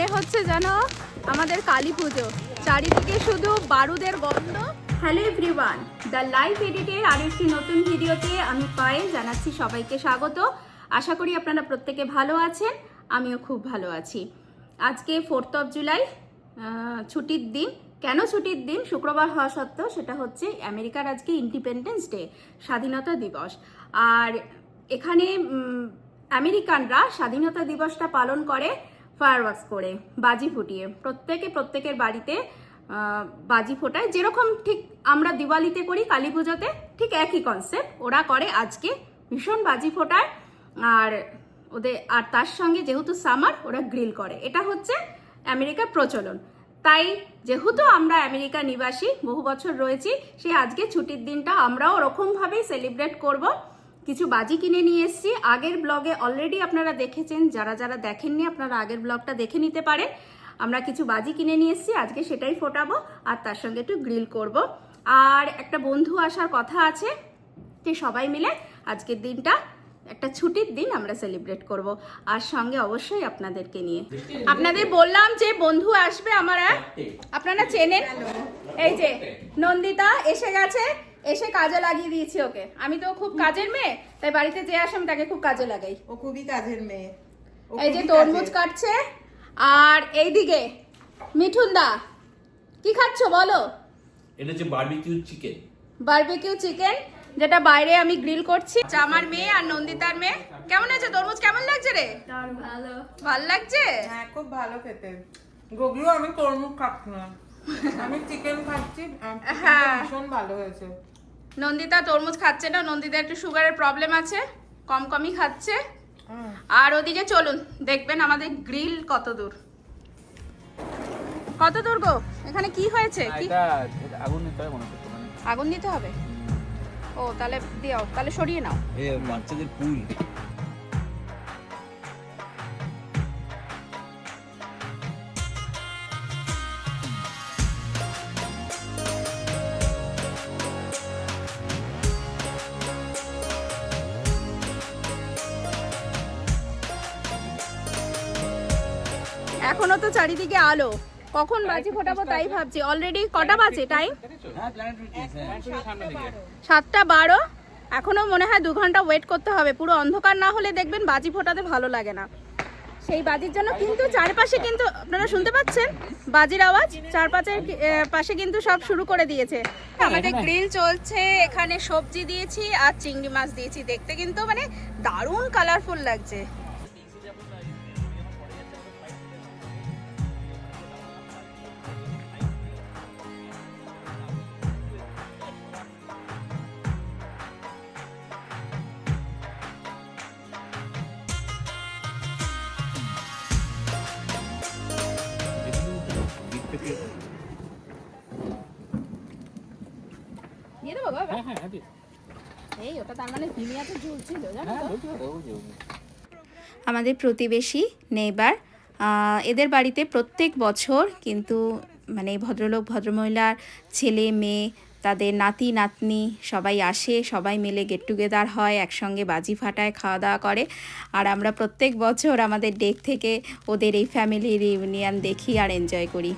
মনে হচ্ছে যেন আমাদের কালী পুজো, চারিদিকে শুধু বারুদের গন্ধ। হ্যালো এভরিওয়ান, দ্য লাইভ এডিটের আরেকটি নতুন ভিডিওতে আমি পায়েল জানাচ্ছি সবাইকে স্বাগত। আশা করি আপনারা প্রত্যেকে ভালো আছেন, আমিও খুব ভালো আছি। আজকে 4th অফ জুলাই, ছুটির দিন। কেন ছুটির দিন? শুক্রবার হওয়া সত্ত্বেও সেটা হচ্ছে আমেরিকার আজকে ইন্ডিপেন্ডেন্স ডে, স্বাধীনতা দিবস। আর এখানে আমেরিকানরা স্বাধীনতা দিবসটা পালন করে ফায়ারওয়ার্কস করে, বাজি ফুটিয়ে। প্রত্যেকের বাড়িতে বাজি ফোটায়, যেরকম ঠিক আমরা দিওয়ালিতে করি, কালী পুজোতে ঠিক একই কনসেপ্ট ওরা করে। আজকে ভীষণ বাজি ফোটায় আর তার সঙ্গে যেহেতু সামার, ওরা গ্রিল করে। এটা হচ্ছে আমেরিকার প্রচলন। তাই যেহেতু আমরা আমেরিকা নিবাসী, বহু বছর রয়েছি, সেই আজকে ছুটির দিনটা আমরাও ওরকমভাবেই সেলিব্রেট করব। কিছু বাজি কিনে নিয়ে এসেছি। আগের ব্লগে অলরেডি আপনারা দেখেছেন, যারা যারা দেখেননি আপনারা আগের ব্লগটা দেখে নিতে পারেন। আমরা কিছু বাজি কিনে নিয়ে এসেছি, আজকে সেটাই ফোটাবো আর তার সঙ্গে একটু গ্রিল করব। আর একটা বন্ধু আসার কথা আছে, যে সবাই মিলে আজকের দিনটা, একটা ছুটির দিন আমরা সেলিব্রেট করব। আর সঙ্গে অবশ্যই আপনাদেরকে নিয়ে। আপনাদের বললাম যে বন্ধু আসবে আমার, আপনারা চেনেন। এই যে নন্দিতা এসে গেছে, এসে কাজে লাগিয়ে দিয়েছি ওকে। আমি তো খুব কাজের মেয়ে, তাই বাড়িতে যে আসে আমি তাকে খুব কাজে লাগাই। ও খুবই কাজের মেয়ে। এই যে তরমুজ কাটছে। আর এইদিকে মিঠুন দা, কি খাচ্ছ বলো? এটা হচ্ছে বারবিকিউ চিকেন। বারবিকিউ চিকেন, যেটা বাইরে আমি গ্রিল করছি। আমার মেয়ে আর নন্দিতার মেয়ে। কেমন আছে তরমুজ? কেমন লাগছে রে? ভালো। ভালো লাগছে? হ্যাঁ, খুব ভালো খেতে। গগলু, আমি তরমুজ খাচ্ছি না, আমি চিকেন খাচ্ছি। হ্যাঁ, ভীষণ ভালো হয়েছে। নন্দিতা তরমুজ খাচ্ছে না, নন্দিতা একটু সুগারের প্রবলেম আছে, কমই খাচ্ছে। আর ওদিকে চলুন দেখবেন আমাদের গ্রিল কত দূর গো। এখানে কি হয়েছে? কি আগুন দিতে হবে মনে হচ্ছে। আগুন দিতে হবে? ও তাহলে দিও, তাহলে সরিয়ে নাও। এই বাচ্চাদের পুল। এখনো তো চারিদিকে আলো, কখন বাজি ফোটাবো তাই ভাবছি। অলরেডি কটা বাজে টাইম? 7:12। এখনো মনে হয় 2 ঘন্টা ওয়েট করতে হবে। পুরো অন্ধকার না হলে দেখবেন বাজি ফোটাতে ভালো লাগে না। সেই বাজির জন্য কিন্তু চারপাশে, কিন্তু আপনারা শুনতে পাচ্ছেন বাজির আওয়াজ, চারপাশের পাশে কিন্তু সব শুরু করে দিয়েছে। আমাদের গ্রিল চলছে, এখানে সবজি দিয়েছি আর চিংড়ি মাছ দিয়েছি। দেখতে কিন্তু মানে দারুণ কালারফুল লাগছে। আমাদের প্রতিবেশী নেইবার, এদের বাড়িতে প্রত্যেক বছর কিন্তু মানে ভদ্রলোক ভদ্রমহিলার ছেলে মেয়ে, তাদের নাতি নাতনি সবাই আসে, সবাই মিলে গেট টুগেদার হয়, একসঙ্গে বাজি ফাটায়, খাওয়া দাওয়া করে। আর আমরা প্রত্যেক বছর আমাদের ডেক থেকে ওদের এই ফ্যামিলি রিউনিয়ন দেখি আর এনজয় করি।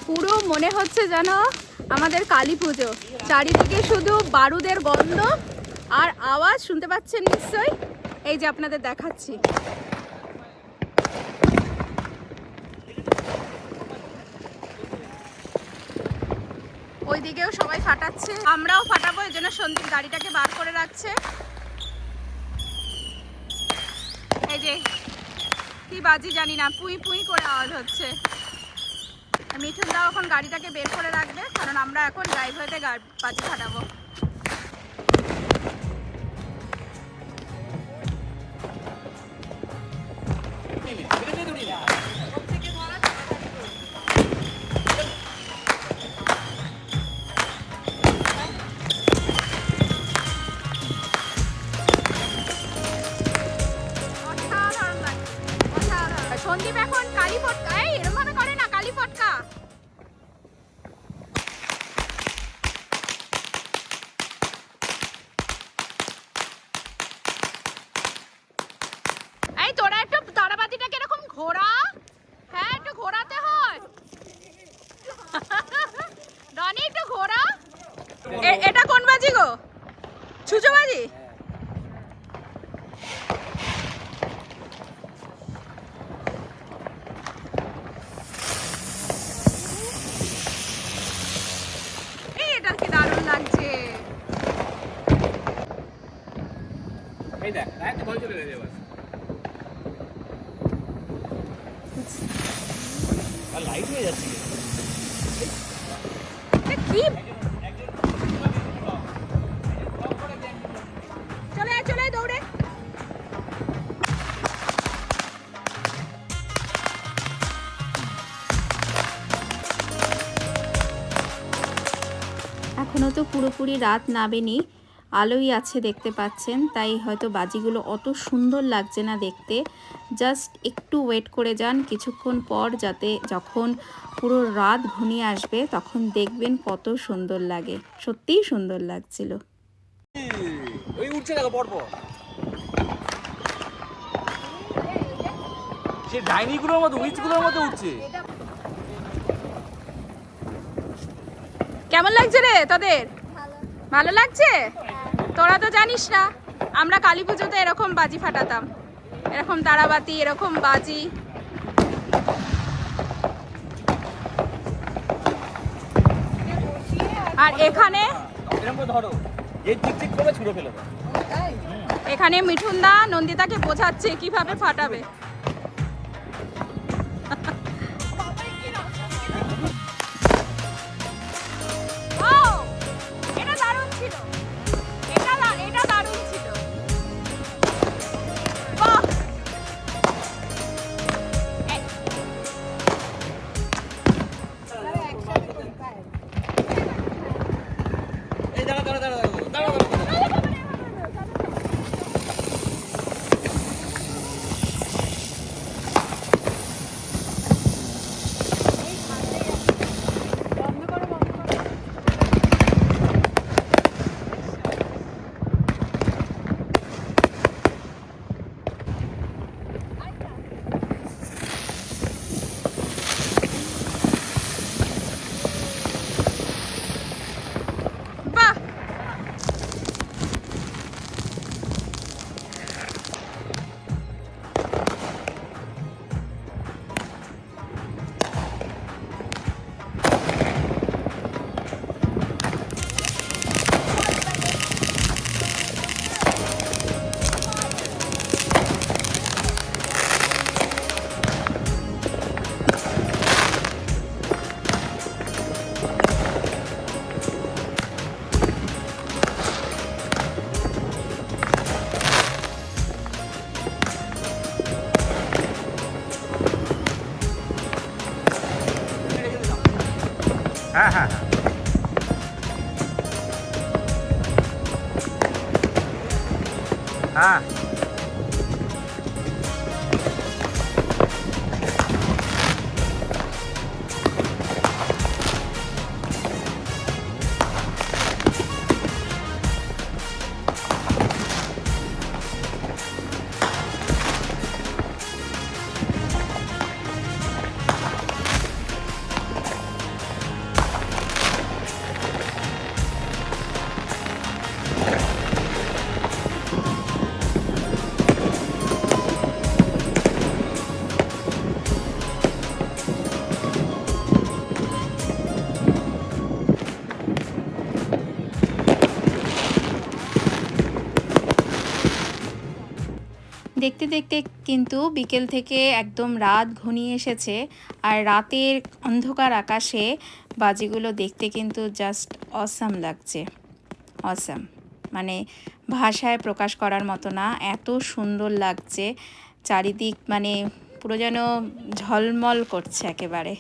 পুরো মনে হচ্ছে যেন আমাদের কালী পুজো, চারিদিকে শুধু বারুদের গন্ধ আর আওয়াজ শুনতে পাচ্ছেন নিশ্চয়ই। এই যে আপনাদের দেখাচ্ছি, ওইদিকেও সবাই ফাটাচ্ছে, আমরাও ফাটাবো। এই জন্য সন্দীপ গাড়িটাকে বার করে রাখছে। এই যে কি বাজি জানি না, পুই পুই করে আওয়াজ হচ্ছে। মিঠুন দাও এখন গাড়িটাকে বের করে রাখবে, কারণ আমরা এখন ড্রাইভওয়েতে বাজি ফাটাবো। অসাধারণ লাগছে, অসাধারণ। সন্দীপ এখন কালী ফটকা, এরম ভাবে করে না, কালী ফটকা। আর লাইট হয়ে যাচ্ছে এটা কি চলে আয়, চলে আয়, দৌড়ে। এখনো তো পুরোপুরি রাত নামেনি, আলোই আছে দেখতে পাচ্ছেন, তাই হয়তো বাজিগুলো অত সুন্দর লাগছে না দেখতে। জাস্ট একটু ওয়েট করে যান কিছুক্ষণ পর, যাতে যখন পুরো রাত ঘনিয়ে আসবে তখন দেখবেন কত সুন্দর লাগে। সত্যিই সুন্দর লাগছিল। ওই উঠছে দেখো পরপর সে ডাইনিগুলোর মতো উইচগুলোর মতো উঠছে। কেমন লাগছে রে তোদের? ভালো লাগছে? তোরা তো জানিস না, আমরা কালী পুজোতে এরকম বাজি ফাটাতাম, এরকম তারাবাতি, এরকম বাজি। আর এখানে এরকম করে ধরো, এই ঠিক ঠিক করে ছুঁড়ে ফেলে দাও। এখানে মিঠুনদা নন্দিতাকে বোঝাচ্ছে কিভাবে ফাটাবে। Wow! এটা দারুণ ছিল, এটা দারুণ ছিল। বাহ! এই দাঁড়া দাঁড়া দাঁড়া দাঁড়া দাঁড়া দাঁড়া। বাহ! হ্যাঁ হ্যাঁ হ্যাঁ। দেখতে দেখতে কিন্তু বিকেল থেকে একদম রাত ঘনিয়ে এসেছে, আর রাতের অন্ধকার আকাশে বাজিগুলো দেখতে কিন্তু জাস্ট অসাম লাগছে। অসাম মানে ভাষায় প্রকাশ করার মতো না, এত সুন্দর লাগছে। চারিদিক মানে পুরো যেন ঝলমল করছে একেবারে।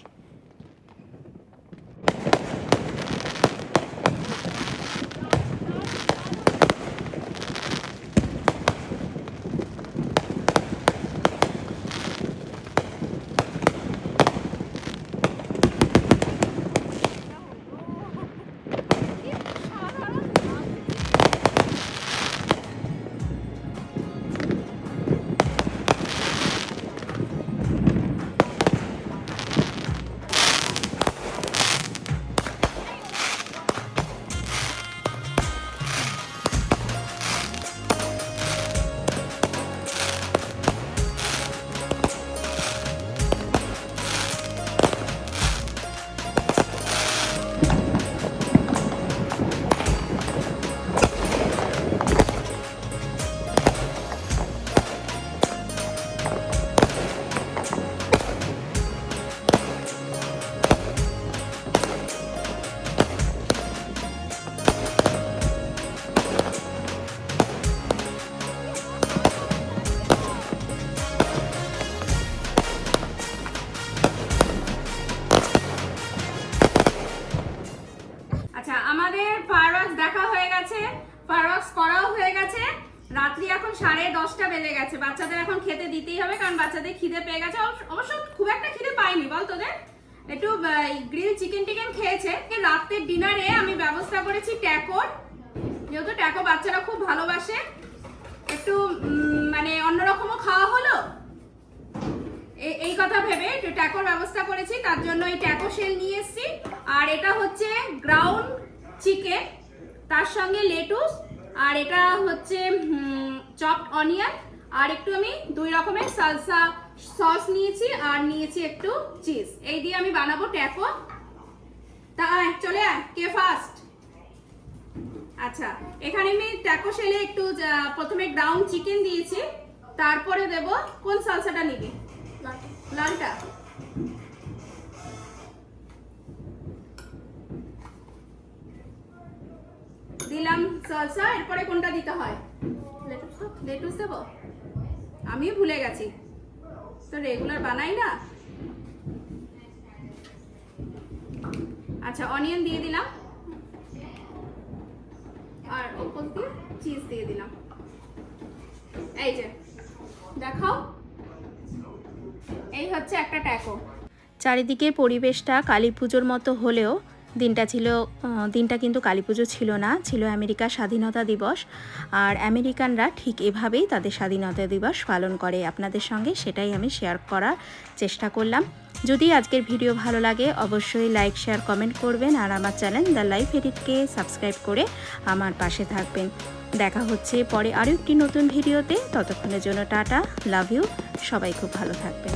গেছে, বাচ্চাদের এখন খেতে দিতেই হবে কারণ বাচ্চাদের খিদে পেয়ে গেছে। অবশ্য খুব একটা খিদে পাইনি বল তোদের, একটু গ্রিল চিকেন টিকেন খেয়েছে। রাতের ডিনারে আমি ব্যবস্থা করেছি ট্যাকোর, যেহেতু ট্যাকো বাচ্চারা খুব ভালোবাসে, একটু মানে অন্যরকমও খাওয়া হলো এই কথা ভেবে একটু ট্যাকোর ব্যবস্থা করেছি। তার জন্য এই ট্যাকো শেল নিয়ে এসেছি। আর এটা হচ্ছে গ্রাউন্ড চিকেন, তার সঙ্গে লেটুস, আর এটা হচ্ছে চপড অনিয়ন, আর একটু আমি 2 রকমের সালসা সস নিয়েছি, আর নিয়েছি একটু চিজ। এই দিয়ে আমি বানাবো ট্যাকো। তা চলে আয়, কে ফার্স্ট? আচ্ছা, এখানে আমি ট্যাকো শেলে একটু প্রথমে গ্রাউন্ড চিকেন দিয়েছি, তারপরে দেব কোন সালসাটা নিবি? লালটা। দিলাম সালসা, এরপরে কোনটা দিতে হয়? লেটুস দেব? আমি ভুলে গেছি, তো রেগুলার বানাই না। আচ্ছা, অনিয়ন দিয়ে দিলাম, আর ওপর দিয়ে চিজ দিয়ে দিলাম। এই যে দেখাও, এই হচ্ছে একটা ট্যাকো। চারিদিকের পরিবেশটা কালী পুজোর মতো হলেও দিনটা কিন্তু কালী পুজো ছিল না, ছিল আমেরিকার স্বাধীনতা দিবস। আর আমেরিকানরা ঠিক এভাবেই তাদের স্বাধীনতা দিবস পালন করে। আপনাদের সঙ্গে সেটাই আমি শেয়ার করার চেষ্টা করলাম। যদি আজকের ভিডিও ভালো লাগে অবশ্যই লাইক, শেয়ার, কমেন্ট করবেন, আর আমার চ্যানেল দ্য লাইফ এডিটকে সাবস্ক্রাইব করে আমার পাশে থাকবেন। দেখা হচ্ছে পরে আরও একটি নতুন ভিডিওতে, ততক্ষণের জন্য টাটা, লাভ ইউ, সবাই খুব ভালো থাকবেন।